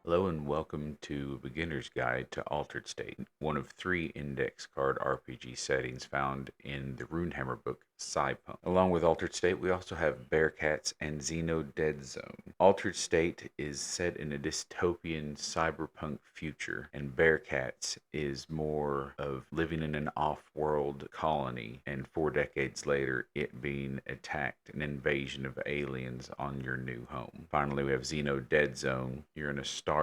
Hello and welcome to a Beginner's Guide to Altered State, one of 3 index card RPG settings found in the Runehammer book, Cypunk. Along with Altered State, we also have Bearcats and DD Dead Zone. Altered State is set in a dystopian cyberpunk future, and Bearcats is more of living in an off-world colony, and 4 decades later, it being attacked, an invasion of aliens on your new home. Finally, we have DD Dead Zone. You're in a starship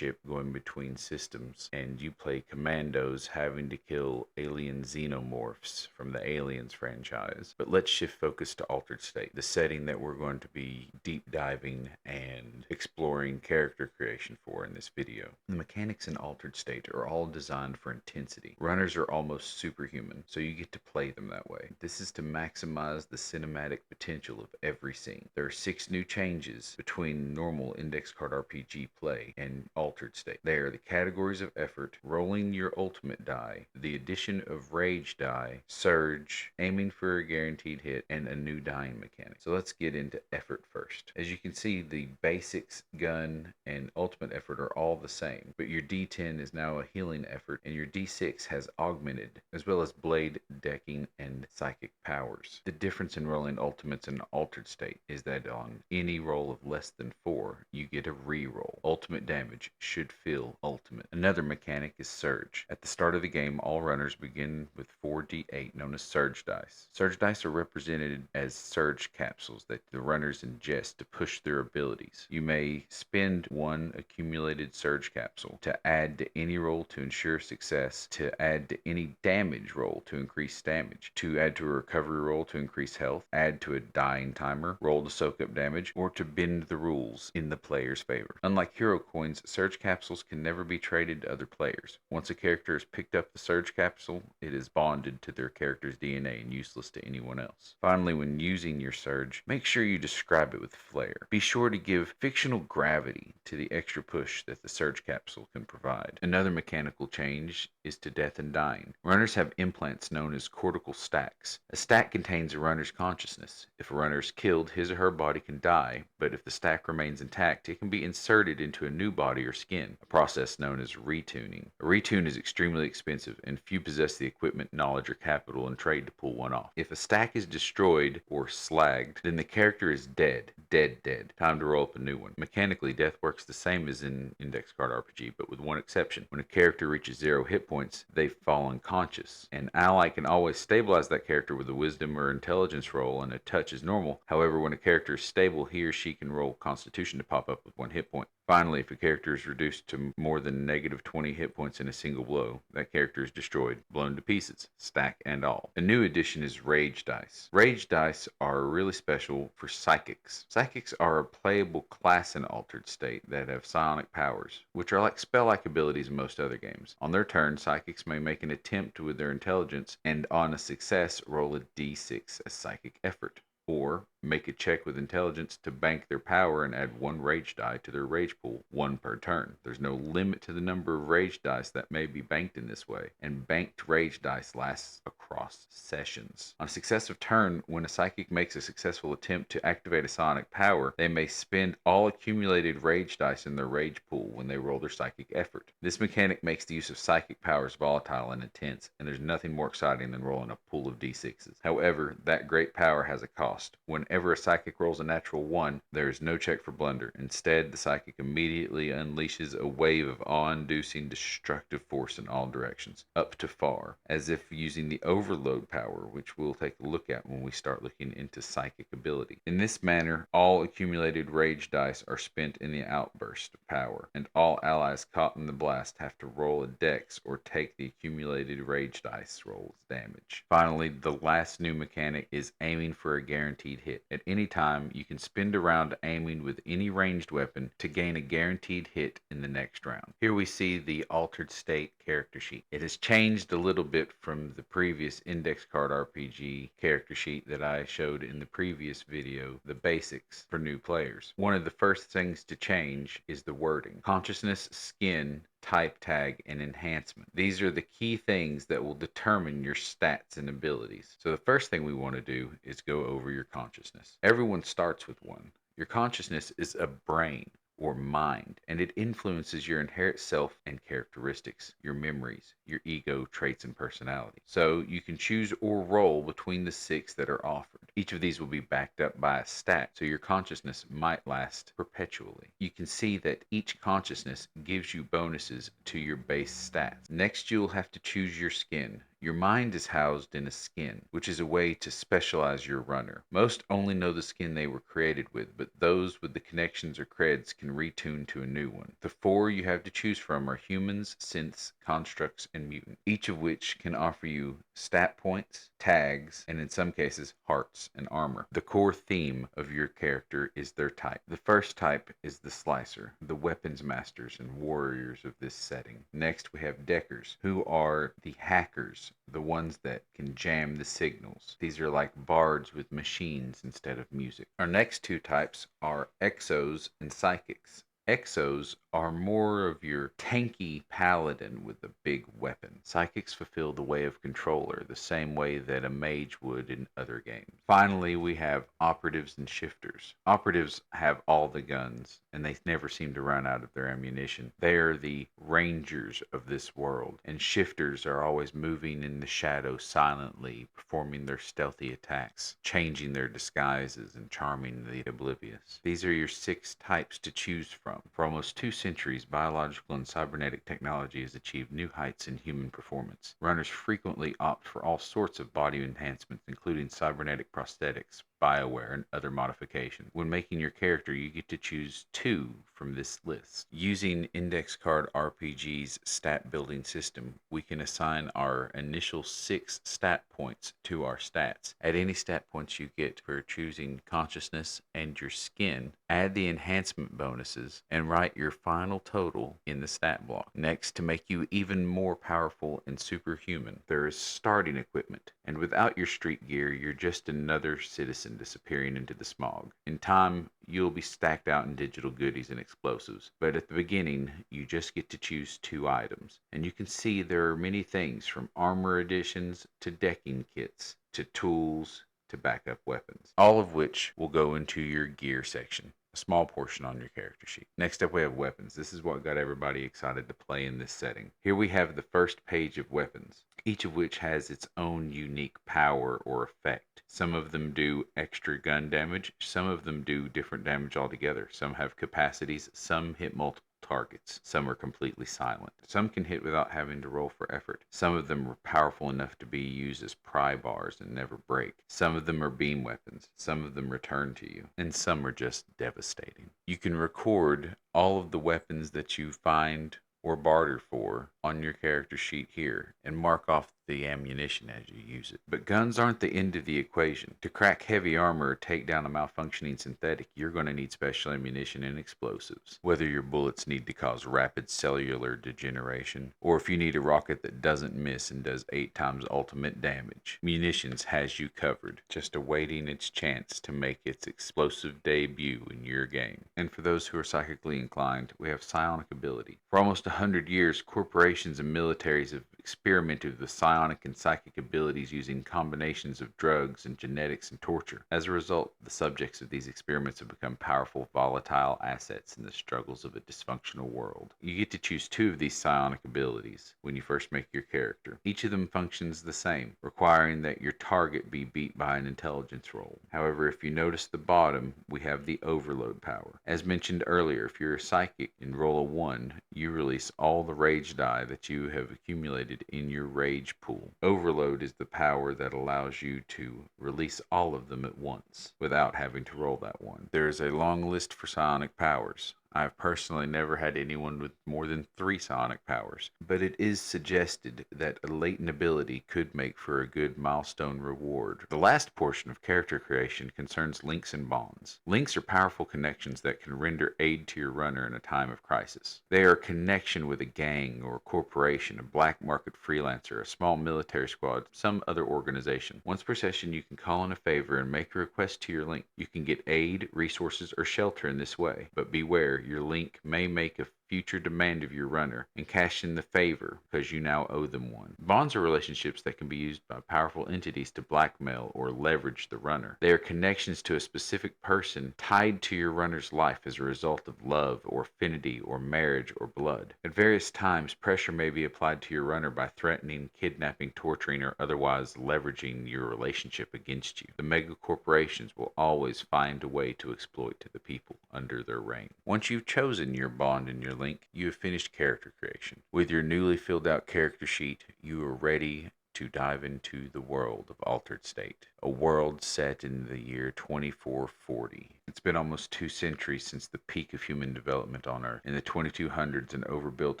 going between systems, and you play commandos having to kill alien xenomorphs from the Aliens franchise. But let's shift focus to Altered State, the setting that we're going to be deep diving and exploring character creation for in this video. The mechanics in Altered State are all designed for intensity. Runners are almost superhuman, so you get to play them that way. This is to maximize the cinematic potential of every scene. There are 6 new changes between normal index card RPG play and Altered State. They are the categories of effort, rolling your ultimate die, the addition of rage die, surge, aiming for a guaranteed hit, and a new dying mechanic. So let's get into effort first. As you can see, the basics, gun, and ultimate effort are all the same, but your D10 is now a healing effort, and your D6 has augmented, as well as blade, decking, and psychic powers. The difference in rolling ultimates in Altered State is that on any roll of less than 4, you get a re-roll. Ultimate damage should feel ultimate. Another mechanic is surge. At the start of the game, all runners begin with 4d8, known as surge dice. Surge dice are represented as surge capsules that the runners ingest to push their abilities. You may spend 1 accumulated surge capsule to add to any roll to ensure success, to add to any damage roll to increase damage, to add to a recovery roll to increase health, add to a dying timer, roll to soak up damage, or to bend the rules in the player's favor. Unlike hero coins, surge capsules can never be traded to other players. Once a character has picked up the surge capsule, it is bonded to their character's DNA and useless to anyone else. Finally, when using your surge, make sure you describe it with flair. Be sure to give fictional gravity to the extra push that the surge capsule can provide. Another mechanical change is to death and dying. Runners have implants known as cortical stacks. A stack contains a runner's consciousness. If a runner is killed, his or her body can die, but if the stack remains intact, it can be inserted into a new body or skin, a process known as retuning. A retune is extremely expensive, and few possess the equipment, knowledge, or capital in trade to pull one off. If a stack is destroyed or slagged, then the character is dead. Dead. Time to roll up a new one. Mechanically, death works the same as in Index Card RPG, but with one exception. When a character reaches 0 hit points, they fall unconscious. An ally can always stabilize that character with a wisdom or intelligence roll, and a touch is normal. However, when a character is stable, he or she can roll Constitution to pop up with 1 hit point. Finally, if a character is reduced to more than -20 hit points in a single blow, that character is destroyed, blown to pieces, stack and all. A new addition is Rage Dice. Rage Dice are really special for Psychics. Psychics are a playable class in Altered State that have psionic powers, which are like spell-like abilities in most other games. On their turn, Psychics may make an attempt with their intelligence, and on a success, roll a d6 as psychic effort, or make a check with intelligence to bank their power and add 1 rage die to their rage pool, 1 per turn. There's no limit to the number of rage dice that may be banked in this way, and banked rage dice lasts across sessions. On a successive turn, when a psychic makes a successful attempt to activate a psionic power, they may spend all accumulated rage dice in their rage pool when they roll their psychic effort. This mechanic makes the use of psychic powers volatile and intense, and there's nothing more exciting than rolling a pool of d6s. However, that great power has a cost. Whenever a psychic rolls a natural 1, there is no check for blunder. Instead, the psychic immediately unleashes a wave of awe-inducing destructive force in all directions, up to far, as if using the overload power, which we'll take a look at when we start looking into psychic ability. In this manner, all accumulated rage dice are spent in the outburst of power, and all allies caught in the blast have to roll a dex or take the accumulated rage dice rolls damage. Finally, the last new mechanic is aiming for a guaranteed hit. At any time, you can spend a round aiming with any ranged weapon to gain a guaranteed hit in the next round. Here we see the Altered State character sheet. It has changed a little bit from the previous Index Card RPG character sheet that I showed in the previous video, the basics for new players. One of the first things to change is the wording. Consciousness, skin, type tag, and enhancement. These are the key things that will determine your stats and abilities. So the first thing we want to do is go over your consciousness. Everyone starts with one. Your consciousness is a brain, or mind, and it influences your inherent self and characteristics, your memories, your ego, traits, and personality. So you can choose or roll between the 6 that are offered. Each of these will be backed up by a stat, so your consciousness might last perpetually. You can see that each consciousness gives you bonuses to your base stats. Next, you'll have to choose your skin. Your mind is housed in a skin, which is a way to specialize your runner. Most only know the skin they were created with, but those with the connections or creds can retune to a new one. The 4 you have to choose from are humans, synths, constructs, and mutant, each of which can offer you stat points, tags, and in some cases, hearts and armor. The core theme of your character is their type. The first type is the Slicer, the weapons masters and warriors of this setting. Next, we have Deckers, who are the hackers, the ones that can jam the signals. These are like bards with machines instead of music. Our next 2 types are Exos and Psychics. Exos are more of your tanky paladin with a big weapon. Psychics fulfill the way of controller, the same way that a mage would in other games. Finally, we have operatives and shifters. Operatives have all the guns, and they never seem to run out of their ammunition. They are the rangers of this world, and shifters are always moving in the shadow silently, performing their stealthy attacks, changing their disguises, and charming the oblivious. These are your 6 types to choose from. For almost 2 centuries, biological and cybernetic technology has achieved new heights in human performance. Runners frequently opt for all sorts of body enhancements, including cybernetic prosthetics, bioware, and other modifications. When making your character, you get to choose 2 from this list. Using Index Card RPG's stat building system, we can assign our initial 6 stat points to our stats. At any stat points you get for choosing consciousness and your skin, add the enhancement bonuses, and write your final total in the stat block. Next, to make you even more powerful and superhuman, there is starting equipment, and without your street gear, you're just another citizen disappearing into the smog. In time, you'll be stacked out in digital goodies and explosives, but at the beginning, you just get to choose 2 items. And you can see there are many things from armor additions to decking kits to tools to backup weapons, all of which will go into your gear section, a small portion on your character sheet. Next up, we have weapons. This is what got everybody excited to play in this setting. Here we have the first page of weapons, each of which has its own unique power or effect. Some of them do extra gun damage, some of them do different damage altogether. Some have capacities, some hit multiple targets. Some are completely silent. Some can hit without having to roll for effort. Some of them are powerful enough to be used as pry bars and never break. Some of them are beam weapons. Some of them return to you. And some are just devastating. You can record all of the weapons that you find or barter for on your character sheet here and mark off the ammunition as you use it. But guns aren't the end of the equation. To crack heavy armor or take down a malfunctioning synthetic, you're going to need special ammunition and explosives. Whether your bullets need to cause rapid cellular degeneration, or if you need a rocket that doesn't miss and does 8 times ultimate damage, munitions has you covered, just awaiting its chance to make its explosive debut in your game. And for those who are psychically inclined, we have psionic ability. For almost 100 years, corporations and militaries have experimented with psionic and psychic abilities using combinations of drugs and genetics and torture. As a result, the subjects of these experiments have become powerful, volatile assets in the struggles of a dysfunctional world. You get to choose 2 of these psionic abilities when you first make your character. Each of them functions the same, requiring that your target be beat by an intelligence roll. However, if you notice the bottom, we have the overload power. As mentioned earlier, if you're a psychic and roll a 1, you release all the rage die that you have accumulated in your rage pool. Overload is the power that allows you to release all of them at once without having to roll that 1. There is a long list for psionic powers. I've personally never had anyone with more than 3 psionic powers, but it is suggested that a latent ability could make for a good milestone reward. The last portion of character creation concerns links and bonds. Links are powerful connections that can render aid to your runner in a time of crisis. They are a connection with a gang or a corporation, a black market freelancer, a small military squad, some other organization. Once per session, you can call in a favor and make a request to your link. You can get aid, resources, or shelter in this way, but beware, your link may make a future demand of your runner and cash in the favor because you now owe them one. Bonds are relationships that can be used by powerful entities to blackmail or leverage the runner. They are connections to a specific person tied to your runner's life as a result of love or affinity or marriage or blood. At various times, pressure may be applied to your runner by threatening, kidnapping, torturing, or otherwise leveraging your relationship against you. The mega corporations will always find a way to exploit the people under their reign. Once you've chosen your bond and your link, you have finished character creation. With your newly filled out character sheet, you are ready to dive into the world of Altered State, a world set in the year 2440. It's been almost 2 centuries since the peak of human development on Earth. In the 2200s, an overbuilt,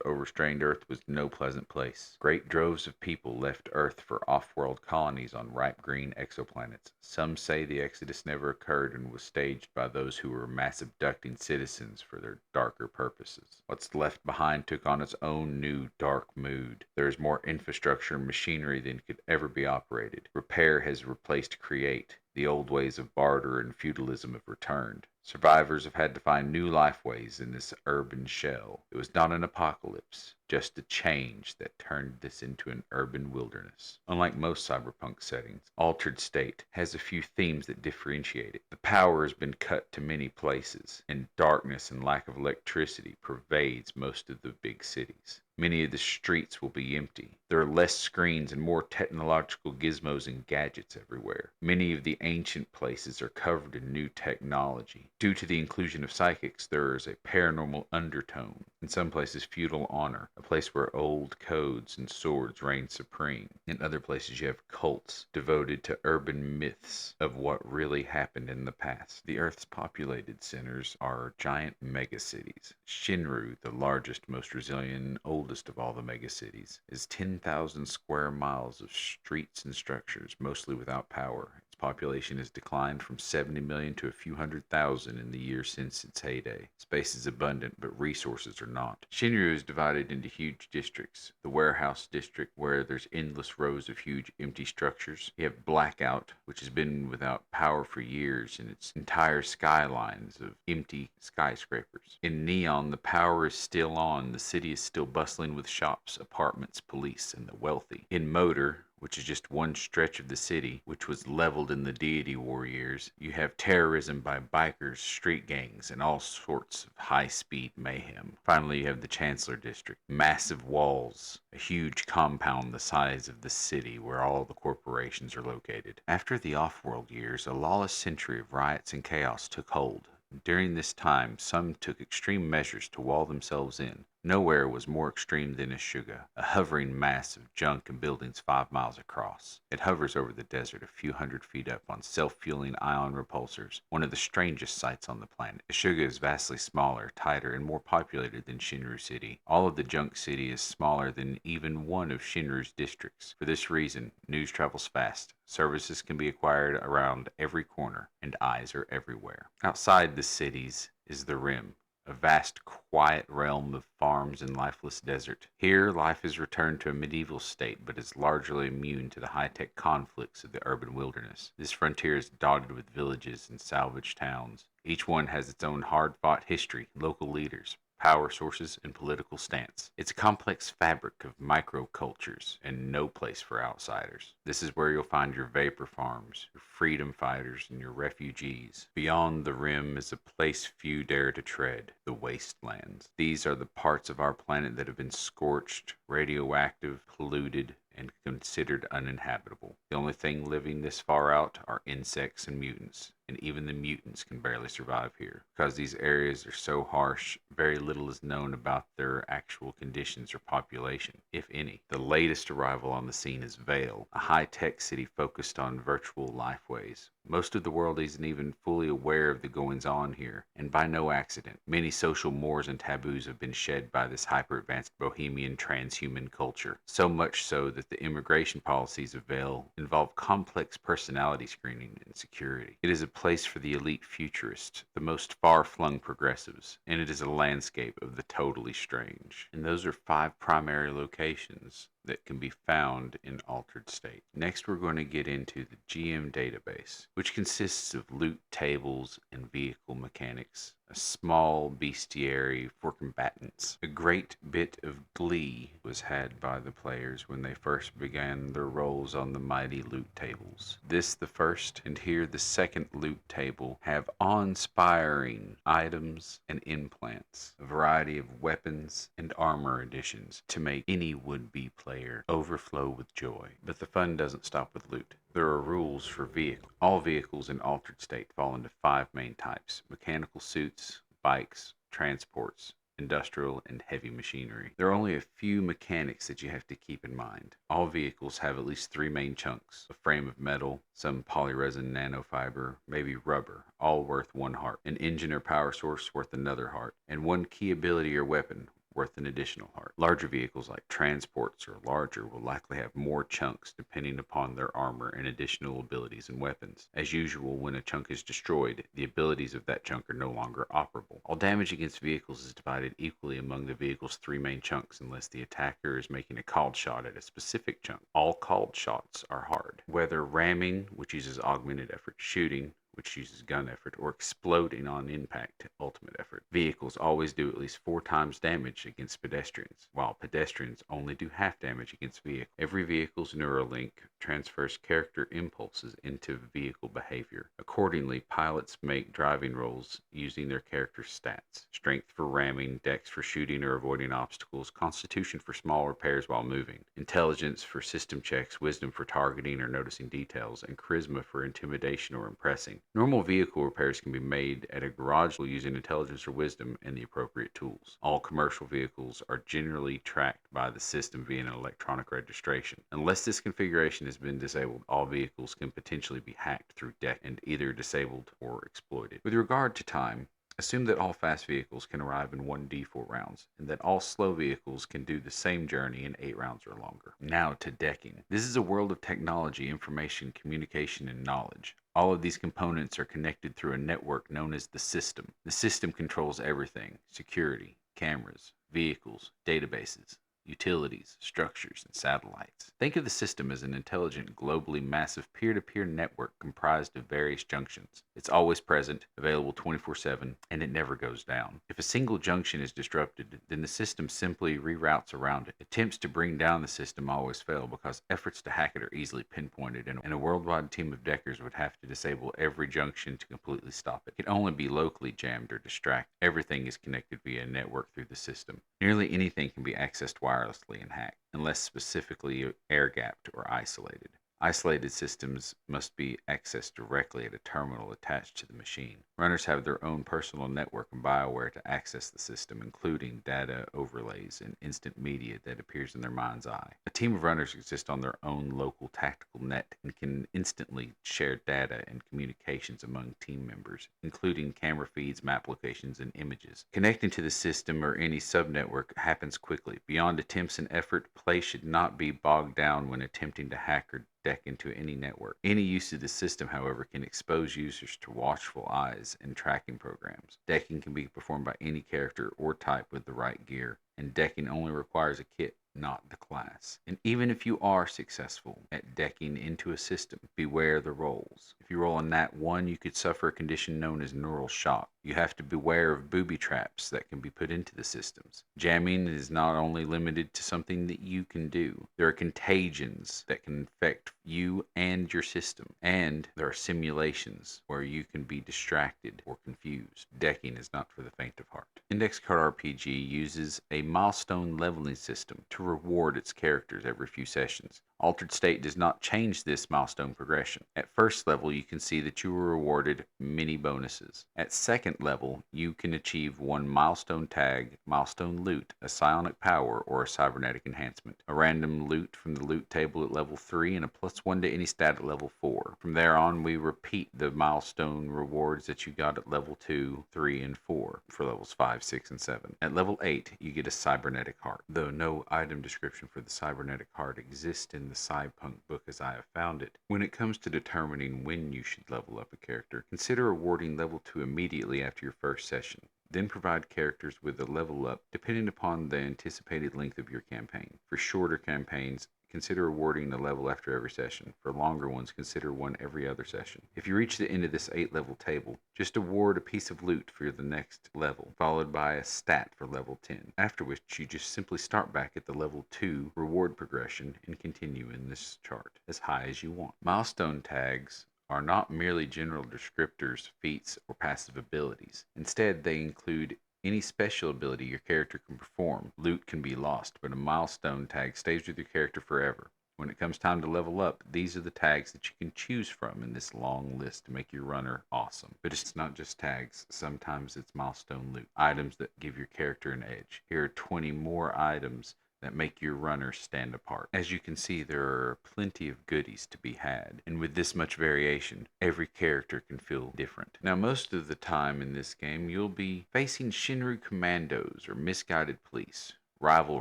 overstrained Earth was no pleasant place. Great droves of people left Earth for off-world colonies on ripe green exoplanets. Some say the exodus never occurred and was staged by those who were mass abducting citizens for their darker purposes. What's left behind took on its own new dark mood. There is more infrastructure and machinery than could ever be operated. Repair has replaced create. The old ways of barter and feudalism have returned. Survivors have had to find new lifeways in this urban shell. It was not an apocalypse, just a change that turned this into an urban wilderness. Unlike most cyberpunk settings, Altered State has a few themes that differentiate it. The power has been cut to many places, and darkness and lack of electricity pervades most of the big cities. Many of the streets will be empty. There are less screens and more technological gizmos and gadgets everywhere. Many of the ancient places are covered in new technology. Due to the inclusion of psychics, there is a paranormal undertone. In some places, feudal honor, a place where old codes and swords reign supreme. In other places, you have cults devoted to urban myths of what really happened in the past. The Earth's populated centers are giant megacities. Shinru, the largest, most resilient, and oldest of all the megacities, is 10,000 square miles of streets and structures, mostly without power. Its population has declined from 70 million to a few 100,000 in the years since its heyday. Space is abundant, but resources are not. Shinryu is divided into huge districts. The warehouse district, where there's endless rows of huge empty structures. You have Blackout, which has been without power for years, and its entire skylines of empty skyscrapers. In Neon, the power is still on. The city is still bustling with shops, apartments, police, and the wealthy. In Motor, which is just one stretch of the city, which was leveled in the Deity War years, you have terrorism by bikers, street gangs, and all sorts of high-speed mayhem. Finally, you have the Chancellor District. Massive walls, a huge compound the size of the city where all the corporations are located. After the off-world years, a lawless century of riots and chaos took hold. During this time, some took extreme measures to wall themselves in. Nowhere was more extreme than ԻŞŊΗ, a hovering mass of junk and buildings 5 miles across. It hovers over the desert a few hundred feet up on self-fueling ion repulsors, one of the strangest sights on the planet. ԻՇÄGA is vastly smaller, tighter, and more populated than Shinru City. All of the junk city is smaller than even one of Shinru's districts. For this reason, news travels fast. Services can be acquired around every corner, and eyes are everywhere. Outside the cities is the Rim, a vast, quiet realm of farms and lifeless desert. Here, life is returned to a medieval state, but is largely immune to the high-tech conflicts of the urban wilderness. This frontier is dotted with villages and salvage towns. Each one has its own hard-fought history, local leaders, power sources, and political stance. It's a complex fabric of microcultures and no place for outsiders. This is where you'll find your vapor farms, your freedom fighters, and your refugees. Beyond the Rim is a place few dare to tread, the wastelands. These are the parts of our planet that have been scorched, radioactive, polluted, and considered uninhabitable. The only thing living this far out are insects and mutants, and even the mutants can barely survive here. Because these areas are so harsh, very little is known about their actual conditions or population, if any. The latest arrival on the scene is Vale, a high-tech city focused on virtual lifeways. Most of the world isn't even fully aware of the goings-on here, and by no accident. Many social mores and taboos have been shed by this hyper-advanced bohemian transhuman culture, so much so that the immigration policies of Vale involve complex personality screening and security. It is a place for the elite futurists, the most far-flung progressives, and it is a landscape of the totally strange. And those are 5 primary locations that can be found in altered state. Next, we're going to get into the GM database, which consists of loot tables and vehicle mechanics, a small bestiary for combatants. A great bit of glee was had by the players when they first began their roles on the mighty loot tables. This the first, and here the second loot table have awe-inspiring items and implants, a variety of weapons and armor additions to make any would-be player overflow with joy. But the fun doesn't stop with loot. There are rules for vehicles. All vehicles in altered state fall into 5 main types: mechanical suits, bikes, transports, industrial, and heavy machinery. There are only a few mechanics that you have to keep in mind. All vehicles have at least 3 main chunks: a frame of metal, some polyresin nanofiber, maybe rubber, all worth 1 heart, an engine or power source worth another heart, and 1 key ability or weapon worth an additional heart. Larger vehicles like transports or larger will likely have more chunks depending upon their armor and additional abilities and weapons. As usual, when a chunk is destroyed, the abilities of that chunk are no longer operable. All damage against vehicles is divided equally among the vehicle's 3 main chunks unless the attacker is making a called shot at a specific chunk. All called shots are hard. Whether ramming, which uses augmented effort, shooting, which uses gun effort, or exploding on impact, ultimate effort. Vehicles always do at least 4 times damage against pedestrians, while pedestrians only do half damage against vehicles. Every vehicle's Neuralink transfers character impulses into vehicle behavior. Accordingly, pilots make driving rolls using their character's stats: strength for ramming, dex for shooting or avoiding obstacles, constitution for small repairs while moving, intelligence for system checks, wisdom for targeting or noticing details, and charisma for intimidation or impressing. Normal vehicle repairs can be made at a garage using intelligence or wisdom and the appropriate tools. All commercial vehicles are generally tracked by the system via an electronic registration. Unless this configuration has been disabled, all vehicles can potentially be hacked through deck and either disabled or exploited. With regard to time, assume that all fast vehicles can arrive in 1d4 rounds, and that all slow vehicles can do the same journey in 8 rounds or longer. Now to decking. This is a world of technology, information, communication, and knowledge. All of these components are connected through a network known as the system. The system controls everything: security, cameras, vehicles, databases, utilities, structures, and satellites. Think of the system as an intelligent, globally massive peer-to-peer network comprised of various junctions. It's always present, available 24/7, and it never goes down. If a single junction is disrupted, then the system simply reroutes around it. Attempts to bring down the system always fail because efforts to hack it are easily pinpointed, and a worldwide team of deckers would have to disable every junction to completely stop it. It can only be locally jammed or distracted. Everything is connected via a network through the system. Nearly anything can be accessed wirelessly and hacked, unless specifically air-gapped or isolated. Isolated systems must be accessed directly at a terminal attached to the machine. Runners have their own personal network and BioWare to access the system, including data overlays and instant media that appears in their mind's eye. A team of runners exists on their own local tactical net and can instantly share data and communications among team members, including camera feeds, map locations, and images. Connecting to the system or any subnetwork happens quickly. Beyond attempts and effort, play should not be bogged down when attempting to hack or deck into any network. Any use of the system, however, can expose users to watchful eyes and tracking programs. Decking can be performed by any character or type with the right gear, and decking only requires a kit, not the class. And even if you are successful at decking into a system, beware the rolls. If you roll a nat 1, you could suffer a condition known as neural shock. You have to beware of booby traps that can be put into the systems. Jamming is not only limited to something that you can do. There are contagions that can infect you and your system, and there are simulations where you can be distracted or confused. Decking is not for the faint of heart. Index Card RPG uses a milestone leveling system to reward its characters every few sessions. Altered State does not change this milestone progression. At first level, you can see that you were rewarded many bonuses. At second level, you can achieve 1 milestone tag, milestone loot, a psionic power, or a cybernetic enhancement, a random loot from the loot table at level 3, and a +1 to any stat at level 4. From there on, we repeat the milestone rewards that you got at level 2, 3, and 4 for levels 5, 6, and 7. At level 8, you get a cybernetic heart, though no item description for the cybernetic heart exists in the Cypunk book as I have found it. When it comes to determining when you should level up a character, consider awarding level 2 immediately after your first session. Then provide characters with a level up depending upon the anticipated length of your campaign. For shorter campaigns, consider awarding a level after every session. For longer ones, consider one every other session. If you reach the end of this 8-level table, just award a piece of loot for the next level, followed by a stat for level 10, after which you just simply start back at the level 2 reward progression and continue in this chart as high as you want. Milestone tags are not merely general descriptors, feats, or passive abilities. Instead, they include any special ability your character can perform. Loot can be lost, but a milestone tag stays with your character forever. When it comes time to level up, these are the tags that you can choose from in this long list to make your runner awesome. But it's not just tags. Sometimes it's milestone loot, items that give your character an edge. Here are 20 more items that make your runner stand apart. As you can see, there are plenty of goodies to be had, and with this much variation, every character can feel different. Now, most of the time in this game, you'll be facing Shinru commandos or misguided police, rival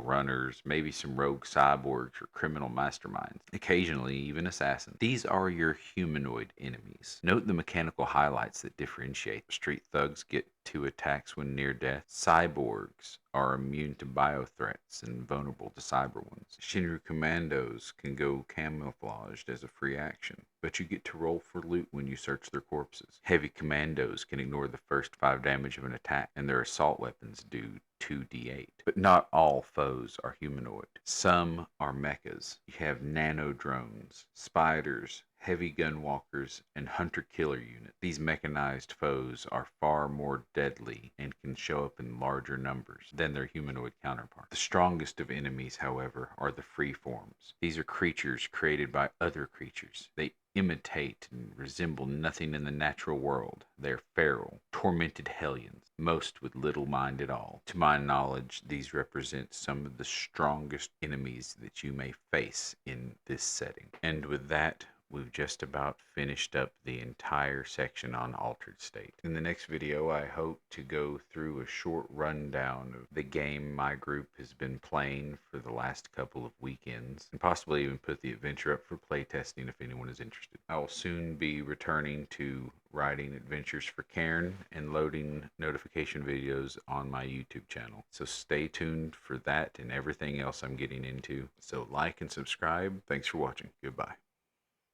runners, maybe some rogue cyborgs or criminal masterminds, occasionally even assassins. These are your humanoid enemies. Note the mechanical highlights that differentiate. Street thugs get 2 attacks when near death. Cyborgs are immune to bio threats and vulnerable to cyber ones. Shinru commandos can go camouflaged as a free action, but you get to roll for loot when you search their corpses. Heavy commandos can ignore the first 5 damage of an attack, and their assault weapons do 2d8. But not all foes are humanoid. Some are mechas. You have nano drones, spiders, heavy gun walkers, and hunter-killer units. These mechanized foes are far more deadly and can show up in larger numbers than their humanoid counterparts. The strongest of enemies, however, are the free forms. These are creatures created by other creatures. They imitate and resemble nothing in the natural world. They are feral, tormented hellions, most with little mind at all. To my knowledge, these represent some of the strongest enemies that you may face in this setting. And with that, we've just about finished up the entire section on Altered State. In the next video, I hope to go through a short rundown of the game my group has been playing for the last couple of weekends, and possibly even put the adventure up for playtesting if anyone is interested. I will soon be returning to writing adventures for Cairn and loading notification videos on my YouTube channel. So stay tuned for that and everything else I'm getting into. So like and subscribe. Thanks for watching. Goodbye.